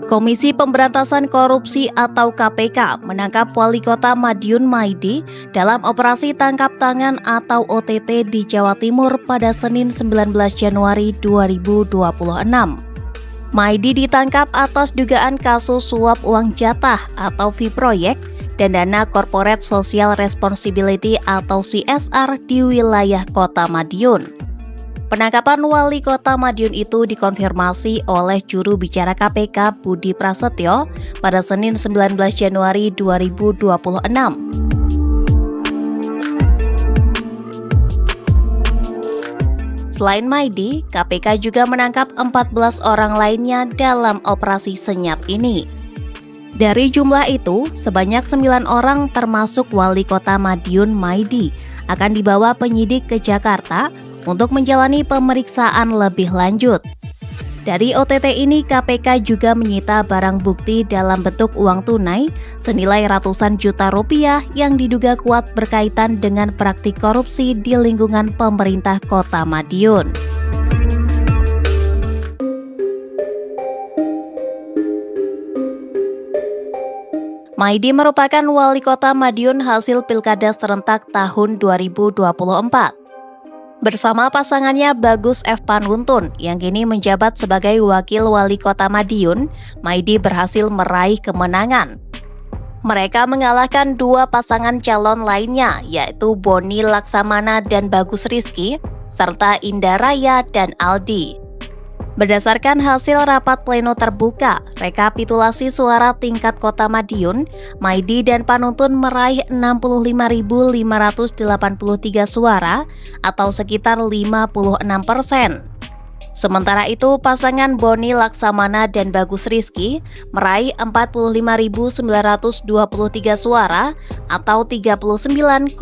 Komisi Pemberantasan Korupsi atau KPK menangkap Wali Kota Madiun Maidi dalam operasi tangkap tangan atau OTT di Jawa Timur pada Senin 19 Januari 2026. Maidi ditangkap atas dugaan kasus suap uang jatah atau fee proyek dan dana Corporate Social Responsibility atau CSR di wilayah Kota Madiun. Penangkapan Wali Kota Madiun itu dikonfirmasi oleh juru bicara KPK Budi Prasetyo pada Senin 19 Januari 2026. Selain Maidi, KPK juga menangkap 14 orang lainnya dalam operasi senyap ini. Dari jumlah itu, sebanyak 9 orang termasuk Wali Kota Madiun Maidi akan dibawa penyidik ke Jakarta untuk menjalani pemeriksaan lebih lanjut. Dari OTT ini, KPK juga menyita barang bukti dalam bentuk uang tunai senilai ratusan juta rupiah yang diduga kuat berkaitan dengan praktik korupsi di lingkungan pemerintah Kota Madiun. Maidi merupakan Wali Kota Madiun hasil Pilkada serentak tahun 2024. Bersama pasangannya Bagus F. Panuntun yang kini menjabat sebagai Wakil Wali Kota Madiun, Maidi berhasil meraih kemenangan. Mereka mengalahkan dua pasangan calon lainnya, yaitu Boni Laksamana dan Bagus Rizky, serta Indah Raya dan Aldi. Berdasarkan hasil rapat pleno terbuka, rekapitulasi suara tingkat Kota Madiun, Maidi dan Panuntun meraih 65.583 suara atau sekitar 56%. Sementara itu, pasangan Boni Laksamana dan Bagus Rizky meraih 45.923 suara atau 39,2%.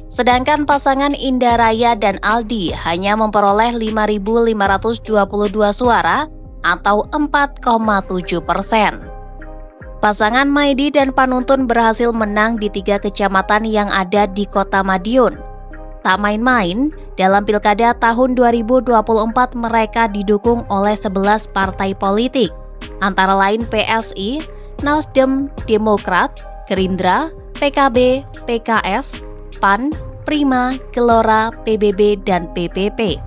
Sedangkan pasangan Indah Raya dan Aldi hanya memperoleh 5.522 suara atau 4,7%. Pasangan Maidi dan Panuntun berhasil menang di 3 kecamatan yang ada di Kota Madiun. Tak main-main, dalam Pilkada tahun 2024 mereka didukung oleh 11 partai politik, antara lain PSI, Nasdem, Demokrat, Gerindra, PKB, PKS, PAN, Prima, Gelora, PBB, dan PPP.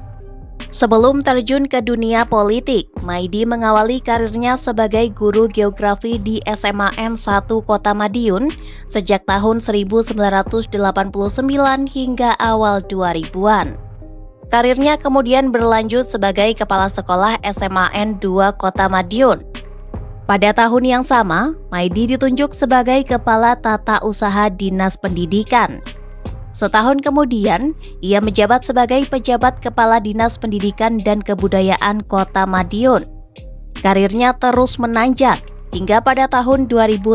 Sebelum terjun ke dunia politik, Maidi mengawali karirnya sebagai guru geografi di SMAN 1 Kota Madiun sejak tahun 1989 hingga awal 2000-an. Karirnya kemudian berlanjut sebagai kepala sekolah SMAN 2 Kota Madiun. Pada tahun yang sama, Maidi ditunjuk sebagai Kepala Tata Usaha Dinas Pendidikan. Setahun kemudian, ia menjabat sebagai pejabat Kepala Dinas Pendidikan dan Kebudayaan Kota Madiun. Karirnya terus menanjak, hingga pada tahun 2005,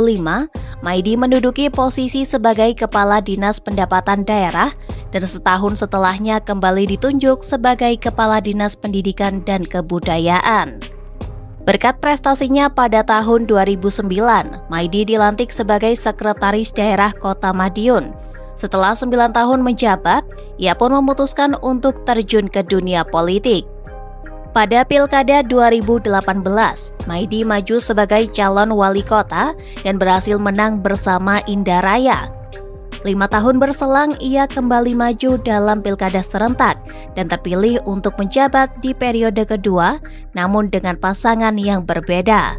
Maidi menduduki posisi sebagai Kepala Dinas Pendapatan Daerah dan setahun setelahnya kembali ditunjuk sebagai Kepala Dinas Pendidikan dan Kebudayaan. Berkat prestasinya pada tahun 2009, Maidi dilantik sebagai Sekretaris Daerah Kota Madiun. Setelah 9 tahun menjabat, ia pun memutuskan untuk terjun ke dunia politik. Pada Pilkada 2018, Maidi maju sebagai calon wali kota dan berhasil menang bersama Indah Raya. 5 tahun berselang, ia kembali maju dalam Pilkada serentak dan terpilih untuk menjabat di periode kedua, namun dengan pasangan yang berbeda.